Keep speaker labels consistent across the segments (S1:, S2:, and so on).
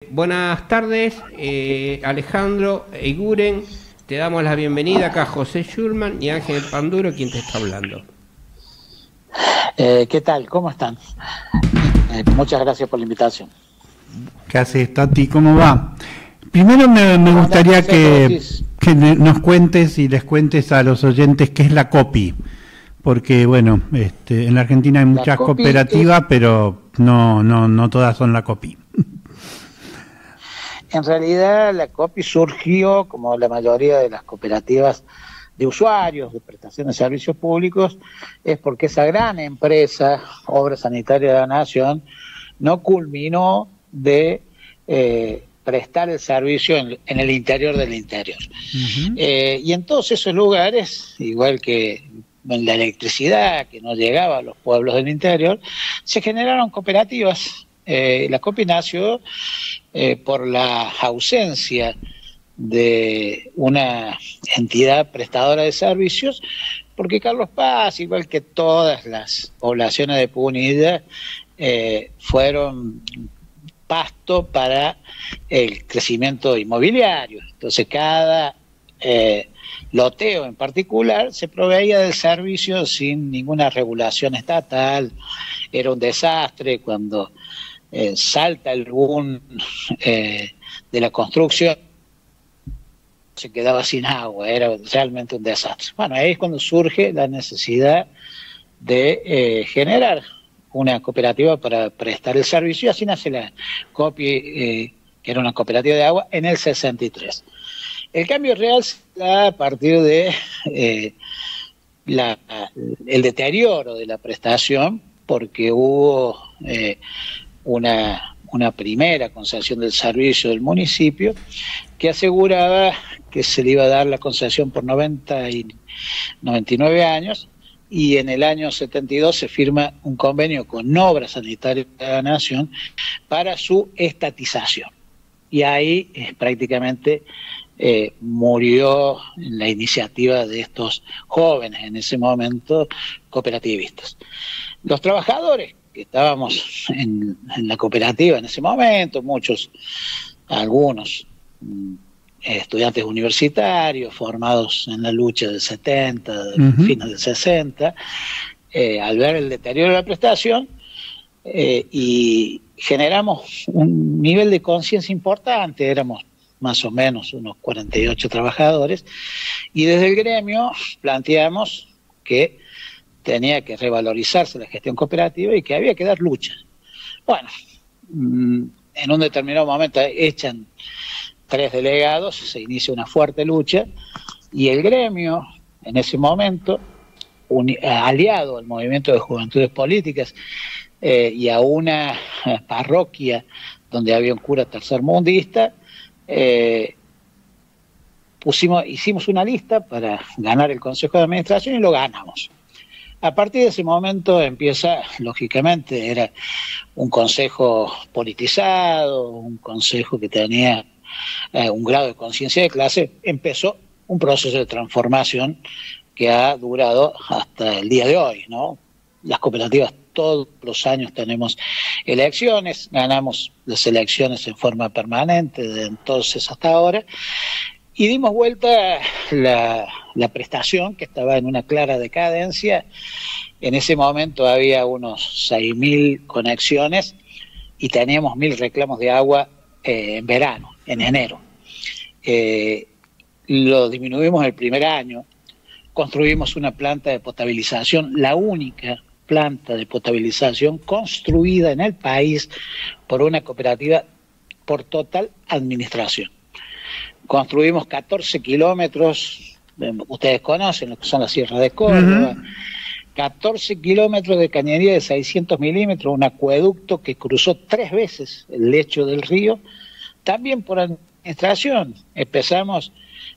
S1: Buenas tardes, Alejandro Eiguren. Te damos la bienvenida acá, José Schulman y Ángel Panduro, quien te está hablando.
S2: ¿Qué tal? ¿Cómo están? Muchas gracias por la invitación.
S3: ¿Qué haces, Tati? ¿Cómo va? Primero me gustaría que nos cuentes y les cuentes a los oyentes qué es la COPI, porque bueno, en la Argentina hay muchas cooperativas, pero no todas son la COPI.
S2: En realidad la COPI surgió, como la mayoría de las cooperativas de usuarios de prestación de servicios públicos, es porque esa gran empresa, Obra Sanitaria de la Nación, no culminó de prestar el servicio en el interior del interior. Uh-huh. Y en todos esos lugares, igual que en la electricidad que no llegaba a los pueblos del interior, se generaron cooperativas. La COPI nació por la ausencia de una entidad prestadora de servicios, porque Carlos Paz, igual que todas las poblaciones de Punilla, fueron pasto para el crecimiento inmobiliario. Entonces cada loteo en particular se proveía del servicio sin ninguna regulación estatal. Era un desastre cuando salta el boom de la construcción, se quedaba sin agua, era realmente un desastre. Bueno, ahí es cuando surge la necesidad de generar una cooperativa para prestar el servicio, y así nace la COPI, que era una cooperativa de agua, en el 63. El cambio real se da a partir de el deterioro de la prestación, porque hubo una primera concesión del servicio del municipio que aseguraba que se le iba a dar la concesión por 99 años, y en el año 72 se firma un convenio con Obra Sanitaria de la Nación para su estatización. Y ahí prácticamente murió la iniciativa de estos jóvenes, en ese momento cooperativistas. Los trabajadores que estábamos en la cooperativa en ese momento, algunos estudiantes universitarios formados en la lucha del 70, fines del 60, al ver el deterioro de la prestación, y generamos un nivel de conciencia importante, éramos más o menos unos 48 trabajadores, y desde el gremio planteamos que tenía que revalorizarse la gestión cooperativa y que había que dar lucha. Bueno, en un determinado momento echan 3 delegados, se inicia una fuerte lucha, y el gremio, en ese momento, aliado al movimiento de juventudes políticas y a una parroquia donde había un cura tercermundista, hicimos una lista para ganar el Consejo de Administración y lo ganamos. A partir de ese momento empieza, lógicamente, era un consejo politizado, un consejo que tenía un grado de conciencia de clase. Empezó un proceso de transformación que ha durado hasta el día de hoy, ¿no? Las cooperativas todos los años tenemos elecciones, ganamos las elecciones en forma permanente desde entonces hasta ahora, y dimos vuelta la prestación, que estaba en una clara decadencia. En ese momento había unos 6.000 conexiones y teníamos 1.000 reclamos de agua en verano, en enero. Lo disminuimos el primer año, construimos una planta de potabilización, la única planta de potabilización construida en el país por una cooperativa por total administración. Construimos 14 kilómetros, ustedes conocen lo que son las sierras de Córdoba, 14 kilómetros de cañería de 600 milímetros, un acueducto que cruzó 3 veces el lecho del río, también por administración. Empezamos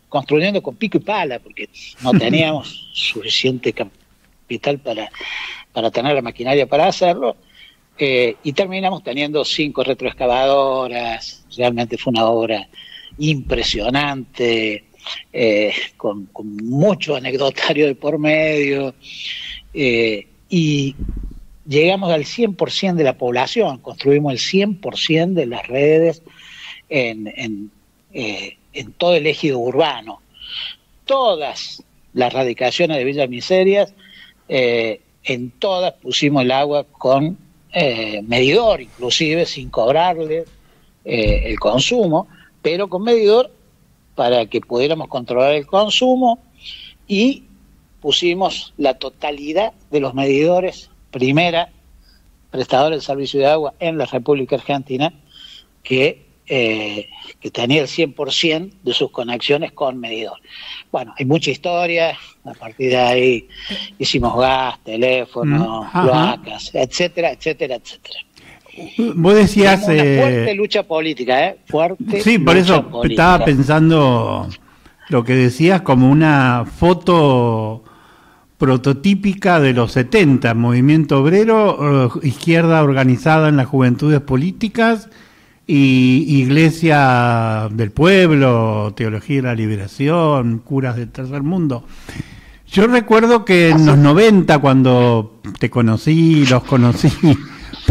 S2: construyendo con pico y pala, porque no teníamos suficiente capital para tener la maquinaria para hacerlo, y terminamos teniendo 5 retroexcavadoras. Realmente fue una obra impresionante, con mucho anecdotario de por medio, y llegamos al 100% de la población, construimos el 100% de las redes en todo el ejido urbano. Todas las radicaciones de Villas Miserias, en todas pusimos el agua con medidor, inclusive sin cobrarle el consumo, pero con medidor para que pudiéramos controlar el consumo, y pusimos la totalidad de los medidores, primera prestadora del servicio de agua en la República Argentina, que tenía el 100% de sus conexiones con medidor. Bueno, hay mucha historia, a partir de ahí hicimos gas, teléfono, cloacas, etcétera, etcétera, etcétera.
S3: Vos decías...
S2: Una fuerte lucha política, fuerte.
S3: Sí, por eso
S2: política.
S3: Estaba pensando lo que decías como una foto prototípica de los 70, movimiento obrero, izquierda organizada en las juventudes políticas y iglesia del pueblo, teología de la liberación, curas del tercer mundo. Yo recuerdo que en los 90, cuando te conocí, los conocí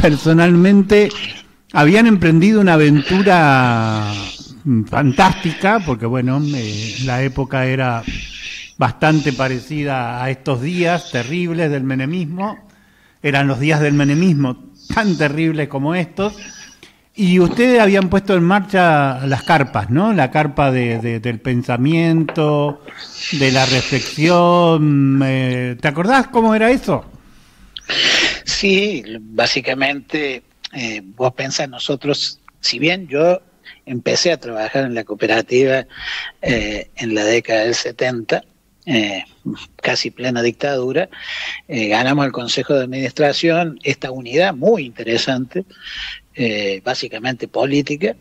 S3: personalmente, habían emprendido una aventura fantástica, porque bueno, la época era bastante parecida a estos días terribles del menemismo, eran los días del menemismo tan terribles como estos, y ustedes habían puesto en marcha las carpas, ¿no? La carpa del pensamiento, de la reflexión. ¿Te acordás cómo era eso?
S2: Sí, básicamente vos pensás, nosotros, si bien yo empecé a trabajar en la cooperativa en la década del 70, casi plena dictadura, ganamos el Consejo de Administración, esta unidad muy interesante, básicamente política,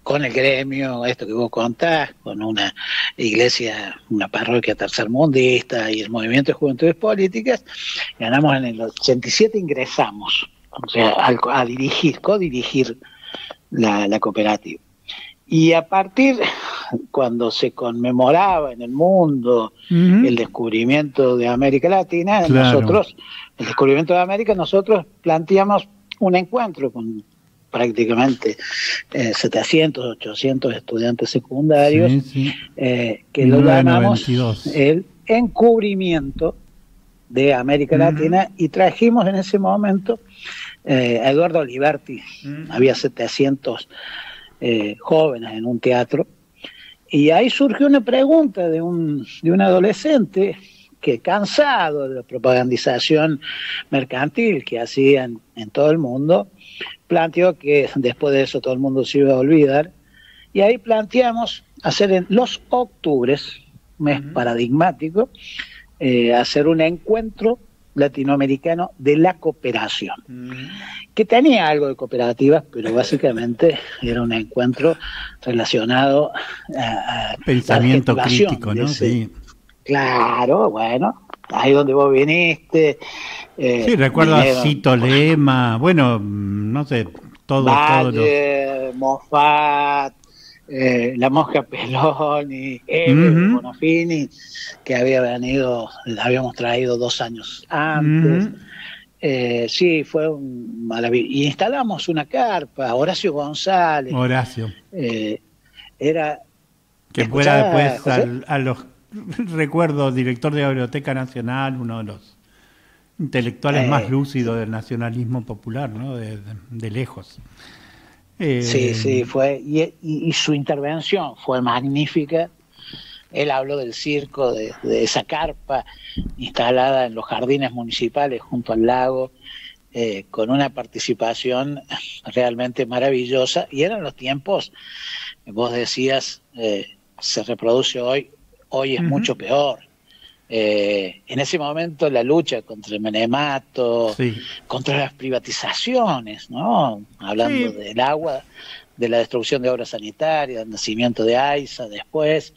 S2: con el gremio, esto que vos contás, con una iglesia, una parroquia tercermundista y el movimiento de juventudes políticas. Ganamos en el 87, ingresamos, o sea, a codirigir la cooperativa. Y a partir, cuando se conmemoraba en el mundo el descubrimiento de América Latina, claro, el descubrimiento de América, nosotros planteamos un encuentro con prácticamente 700, 800 estudiantes secundarios, que lo llamamos el encubrimiento de América Latina, y trajimos en ese momento a Eduardo Oliverti. Había 700 jóvenes en un teatro, y ahí surgió una pregunta de un adolescente que, cansado de la propagandización mercantil que hacían en todo el mundo, planteó que después de eso todo el mundo se iba a olvidar, y ahí planteamos hacer en los octubres, mes paradigmático, hacer un encuentro latinoamericano de la cooperación, que tenía algo de cooperativas, pero básicamente era un encuentro relacionado a
S3: pensamiento crítico, ¿no? Sí.
S2: Claro, bueno, ahí donde vos viniste.
S3: Sí, recuerdo a Cito Lema, bueno, no sé, todos los...
S2: Moffat, la Mosca Peloni, Bonafini, que habíamos traído 2 años antes. Sí, fue un maravilloso. Y instalamos una carpa, Horacio González. Era...
S3: Que fuera después a los... Recuerdo, director de la Biblioteca Nacional, uno de los intelectuales más lúcidos del nacionalismo popular, ¿no? De lejos.
S2: Sí, fue, y su intervención fue magnífica. Él habló del circo, de esa carpa instalada en los jardines municipales junto al lago, con una participación realmente maravillosa, y eran los tiempos, vos decías, se reproduce hoy es mucho peor. En ese momento la lucha contra el menemato, contra las privatizaciones, ¿no? Hablando del agua, de la destrucción de obras sanitarias, del nacimiento de AISA después,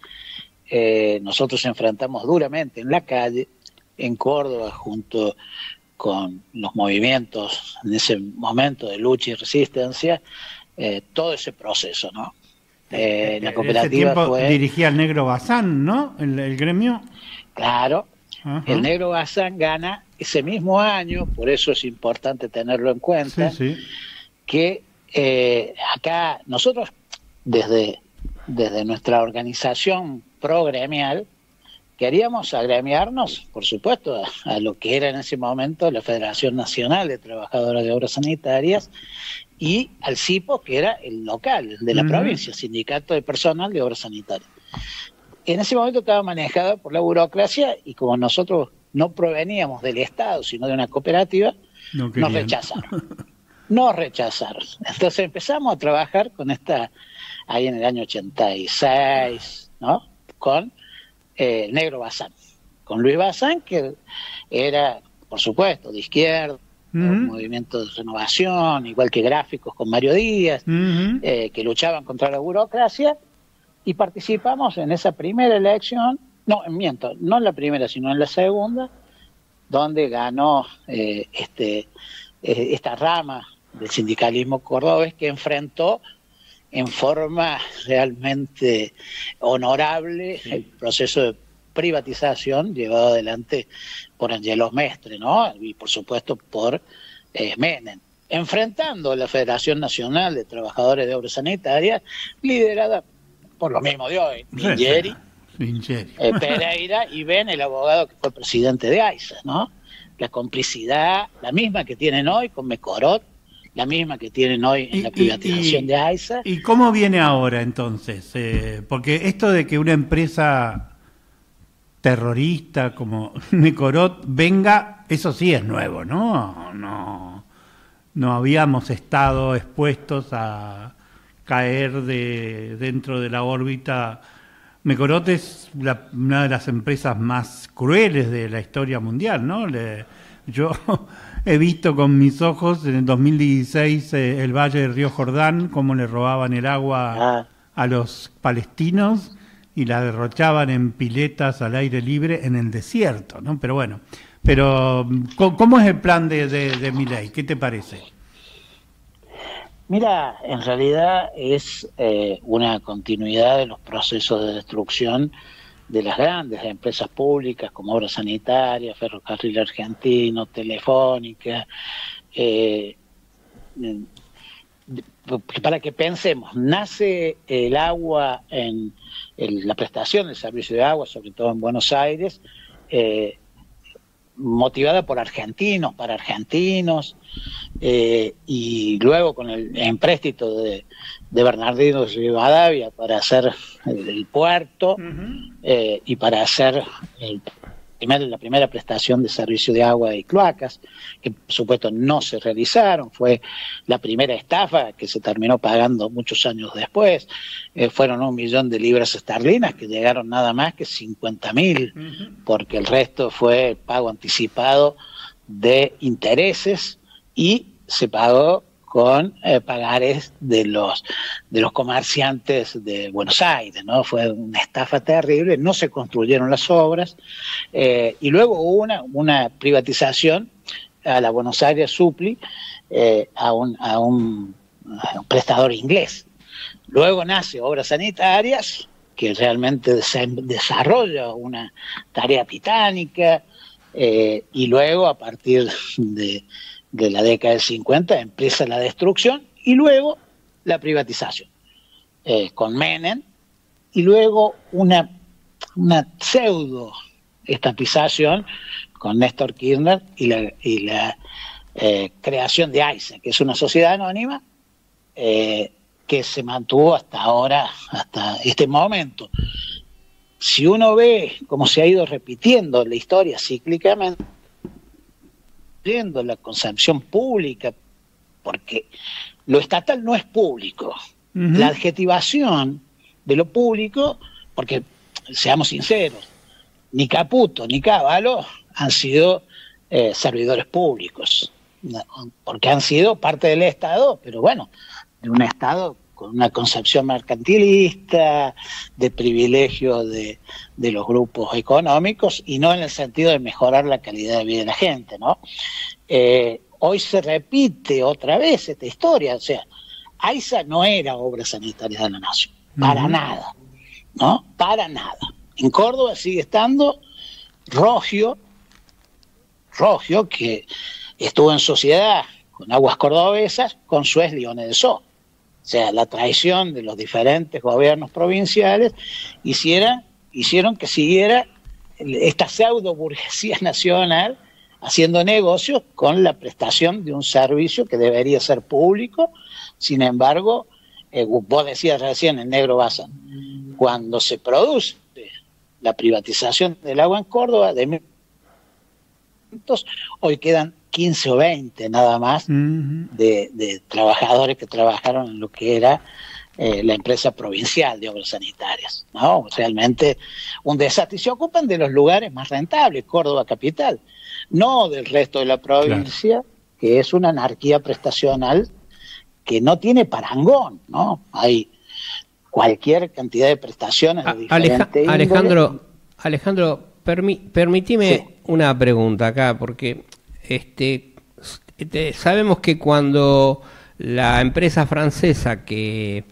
S2: nosotros enfrentamos duramente en la calle, en Córdoba, junto con los movimientos en ese momento de lucha y resistencia, todo ese proceso, ¿no? La cooperativa fue...
S3: dirigía el Negro Bazán, ¿no? El gremio.
S2: Claro. El Negro Bazán gana ese mismo año, por eso es importante tenerlo en cuenta, que acá nosotros, desde nuestra organización progremial, queríamos agremiarnos, por supuesto, a lo que era en ese momento la Federación Nacional de Trabajadoras de Obras Sanitarias y al CIPO, que era el local, el de la provincia, Sindicato de Personal de Obras Sanitarias. En ese momento estaba manejada por la burocracia y como nosotros no proveníamos del Estado, sino de una cooperativa, nos rechazaron. Nos rechazaron. Entonces empezamos a trabajar con esta, ahí en el año 86, ¿no? Con Negro Bazán, con Luis Bazán, que era, por supuesto, de izquierda, un movimiento de renovación, igual que Gráficos con Mario Díaz, que luchaban contra la burocracia, y participamos en esa primera elección, no en la primera, sino en la segunda, donde ganó esta rama del sindicalismo cordobés, que enfrentó en forma realmente honorable el proceso de privatización llevado adelante por Angelos Mestre, ¿no? Y por supuesto por Menem, enfrentando a la Federación Nacional de Trabajadores de Obras Sanitarias, liderada por lo mismo de hoy, Lingeri, Pereira y Ben, el abogado que fue presidente de AISA, ¿no? La complicidad, la misma que tienen hoy con Mecorot, la misma que tienen hoy en la privatización de AISA.
S3: ¿Y cómo viene ahora entonces? Porque esto de que una empresa terrorista como Mecorot venga, eso sí es nuevo, ¿no? No habíamos estado expuestos a caer dentro de la órbita. Mecorot es una de las empresas más crueles de la historia mundial, ¿no? Yo he visto con mis ojos en el 2016 el Valle del Río Jordán, cómo le robaban el agua a los palestinos y la derrochaban en piletas al aire libre en el desierto, ¿no? Pero bueno, ¿cómo es el plan de Milei? ¿Qué te parece?
S2: Mira, en realidad es una continuidad de los procesos de destrucción de las grandes empresas públicas como Obras Sanitarias, Ferrocarril Argentino, Telefónica, para que pensemos, nace el agua la prestación del servicio de agua, sobre todo en Buenos Aires, motivada por argentinos, para argentinos, y luego con el empréstito de Bernardino Rivadavia para hacer el puerto, y para hacer la primera prestación de servicio de agua y cloacas, que por supuesto no se realizaron, fue la primera estafa que se terminó pagando muchos años después, fueron 1 millón de libras esterlinas que llegaron nada más que 50.000, porque el resto fue pago anticipado de intereses y se pagó con pagares de los comerciantes de Buenos Aires, ¿no? Fue una estafa terrible, no se construyeron las obras, y luego hubo una privatización a la Buenos Aires Supply, a un prestador inglés. Luego nace Obras Sanitarias, que realmente desarrolla una tarea titánica, y luego a partir de la década del 50 empieza la destrucción y luego la privatización con Menem, y luego una pseudo estatización con Néstor Kirchner y la creación de AISA, que es una sociedad anónima que se mantuvo hasta ahora, hasta este momento. Si uno ve cómo se ha ido repitiendo la historia cíclicamente, la concepción pública, porque lo estatal no es público. La adjetivación de lo público, porque seamos sinceros, ni Caputo ni Cavallo han sido servidores públicos, porque han sido parte del Estado, pero bueno, de un Estado con una concepción mercantilista, de privilegio de los grupos económicos, y no en el sentido de mejorar la calidad de vida de la gente, ¿no? Hoy se repite otra vez esta historia, o sea, AISA no era Obras Sanitarias de la Nación, para nada, ¿no? Para nada. En Córdoba sigue estando Rogio, que estuvo en sociedad con Aguas Cordobesas, con Suez Lione de So. O sea, la traición de los diferentes gobiernos provinciales hicieron que siguiera esta pseudo burguesía nacional haciendo negocios con la prestación de un servicio que debería ser público. Sin embargo, vos decías recién en Negro Bazán, cuando se produce la privatización del agua en Córdoba, hoy quedan 15 o 20 nada más de trabajadores que trabajaron en lo que era la empresa provincial de obras sanitarias, ¿no? Realmente un desastre. Y se ocupan de los lugares más rentables, Córdoba capital, no del resto de la provincia, claro, que es una anarquía prestacional que no tiene parangón, ¿no? Hay cualquier cantidad de prestaciones de diferente índole.
S1: Alejandro, permítime una pregunta acá, porque sabemos que cuando la empresa francesa que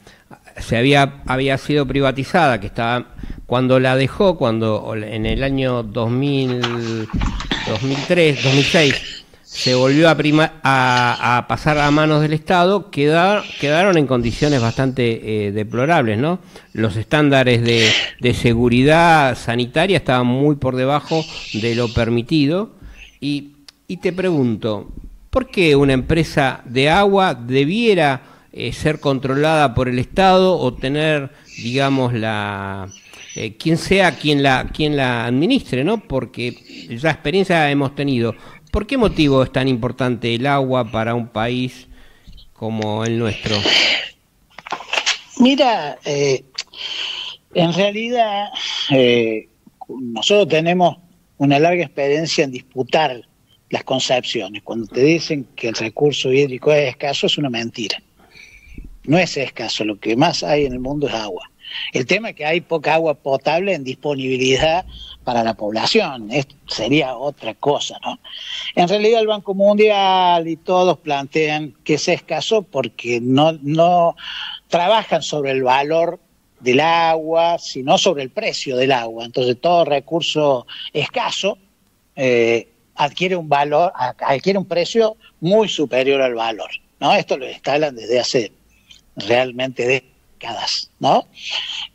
S1: había sido privatizada, que estaba, cuando la dejó, cuando en el año 2006 se volvió a pasar a manos del Estado, quedaron en condiciones bastante deplorables, ¿no? Los estándares de seguridad sanitaria estaban muy por debajo de lo permitido. Y te pregunto, ¿por qué una empresa de agua debiera ser controlada por el Estado o tener, digamos, quien sea quien la administre, ¿no? Porque ya experiencia hemos tenido. ¿Por qué motivo es tan importante el agua para un país como el nuestro?
S2: Mira, en realidad nosotros tenemos una larga experiencia en disputar las concepciones. Cuando te dicen que el recurso hídrico es escaso, es una mentira. No es escaso, lo que más hay en el mundo es agua. El tema es que hay poca agua potable en disponibilidad para la población. Esto sería otra cosa, ¿no? En realidad el Banco Mundial y todos plantean que es escaso porque no trabajan sobre el valor del agua, sino sobre el precio del agua. Entonces todo recurso escaso adquiere un precio muy superior al valor, ¿no? Esto lo escalan desde hace realmente décadas, ¿no?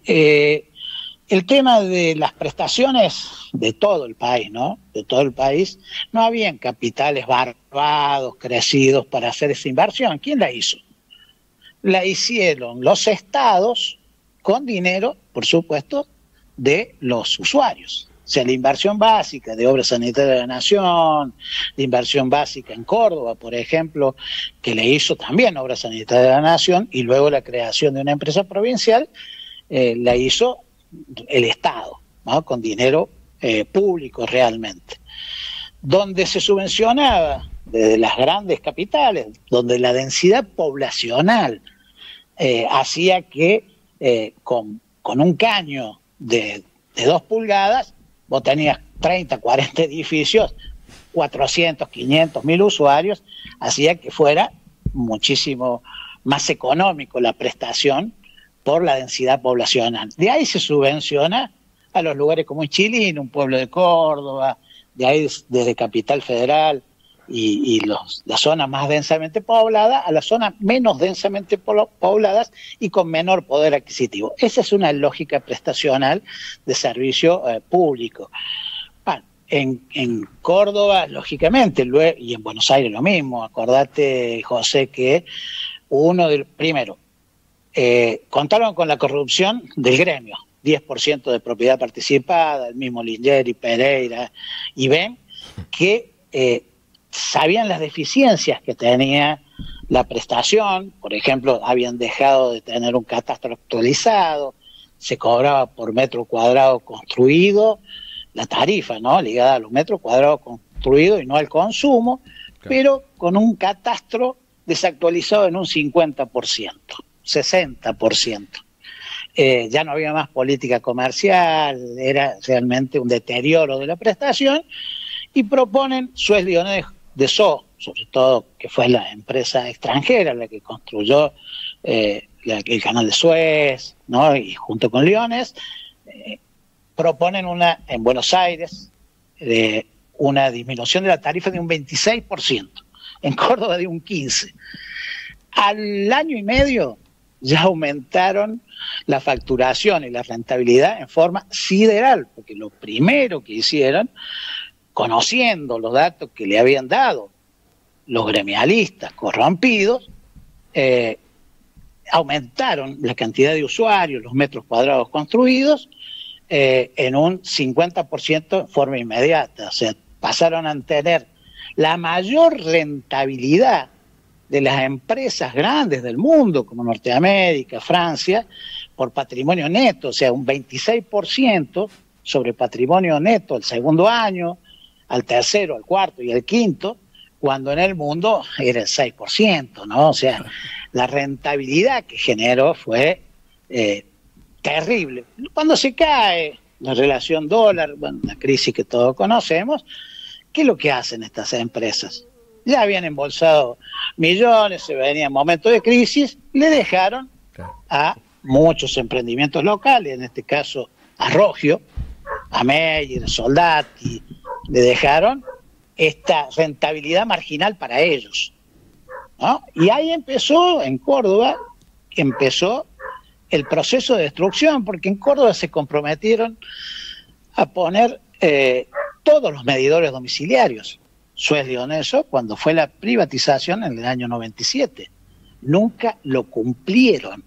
S2: El tema de las prestaciones de todo el país, ¿no? De todo el país, no habían capitales barbados, crecidos para hacer esa inversión. ¿Quién la hizo? La hicieron los estados con dinero, por supuesto, de los usuarios. O sea, la inversión básica de Obras Sanitarias de la Nación, la inversión básica en Córdoba, por ejemplo, que le hizo también Obras Sanitarias de la Nación, y luego la creación de una empresa provincial, la hizo el Estado, ¿no? Con dinero público realmente. Donde se subvencionaba desde las grandes capitales, donde la densidad poblacional hacía que con un caño de 2 pulgadas, vos tenías 30, 40 edificios, 400, 500 mil usuarios, hacía que fuera muchísimo más económico la prestación por la densidad poblacional. De ahí se subvenciona a los lugares como Chilín, un pueblo de Córdoba, de ahí desde Capital Federal y las zonas más densamente pobladas a las zonas menos densamente pobladas y con menor poder adquisitivo. Esa es una lógica prestacional de servicio público. Bueno, en Córdoba, lógicamente, y en Buenos Aires lo mismo. Acordate, José, que primero, contaron con la corrupción del gremio, 10% de propiedad participada, el mismo Lingeri, Pereira, y ven que sabían las deficiencias que tenía la prestación. Por ejemplo, habían dejado de tener un catastro actualizado, se cobraba por metro cuadrado construido, la tarifa, ¿no?, ligada a los metros cuadrados construidos y no al consumo, claro, pero con un catastro desactualizado en un 50%, 60%. Ya no había más política comercial, era realmente un deterioro de la prestación, y proponen Suez Lione de So, sobre todo, que fue la empresa extranjera la que construyó el canal de Suez, ¿no?, y junto con Liones, proponen en Buenos Aires una disminución de la tarifa de un 26%. en Córdoba de un 15%. Al año y medio ya aumentaron la facturación y la rentabilidad en forma sideral, porque lo primero que hicieron, conociendo los datos que le habían dado los gremialistas corrompidos, aumentaron la cantidad de usuarios, los metros cuadrados construidos, en un 50% en forma inmediata. O sea, pasaron a tener la mayor rentabilidad de las empresas grandes del mundo, como Norteamérica, Francia, por patrimonio neto, o sea, un 26% sobre patrimonio neto el segundo año, al tercero, al cuarto y al quinto, cuando en el mundo era el 6%, ¿no? O sea, la rentabilidad que generó fue terrible. Cuando se cae la relación dólar, bueno, la crisis que todos conocemos, ¿qué es lo que hacen estas empresas? Ya habían embolsado millones, se venía en momentos de crisis, le dejaron a muchos emprendimientos locales, en este caso a Rogio, a Meyer, a Soldati, le dejaron esta rentabilidad marginal para ellos, ¿no? Y ahí empezó, en Córdoba, el proceso de destrucción, porque en Córdoba se comprometieron a poner todos los medidores domiciliarios. Suez Leoneso, cuando fue la privatización en el año 97. Nunca lo cumplieron.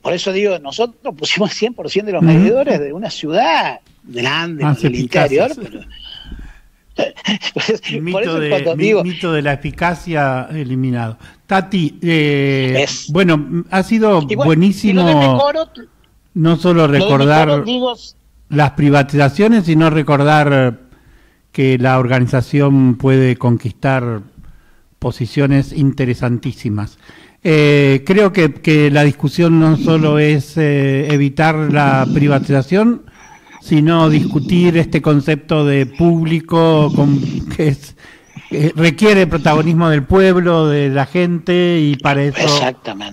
S2: Por eso digo, nosotros pusimos 100% de los medidores de una ciudad grande, del interior, pero...
S3: El mito de la eficacia eliminado. Tati, bueno, ha sido buenísimo no solo recordar las privatizaciones, sino recordar que la organización puede conquistar posiciones interesantísimas. Creo que la discusión no solo es evitar la privatización, sino discutir este concepto de público que requiere protagonismo del pueblo, de la gente, y para eso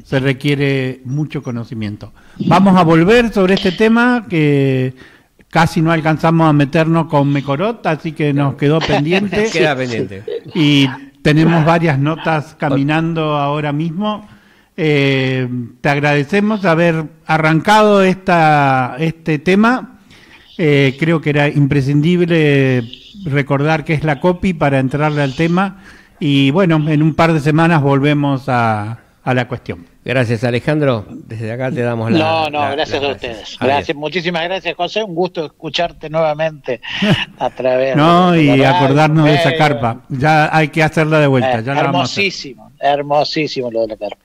S3: se requiere mucho conocimiento. Vamos a volver sobre este tema que casi no alcanzamos a meternos con Mecorot, así que nos quedó pendiente.
S1: Queda pendiente.
S3: Y tenemos varias notas caminando ahora mismo. Te agradecemos haber arrancado este tema. Creo que era imprescindible recordar qué es la COPI para entrarle al tema. Y bueno, en un par de semanas volvemos a la cuestión.
S1: Gracias, Alejandro. Desde acá te damos
S2: gracias a ustedes. Gracias, muchísimas gracias, José. Un gusto escucharte nuevamente a través
S3: y acordarnos de esa carpa. Ya hay que hacerla de vuelta. Ya hermosísimo
S2: lo de la carpa.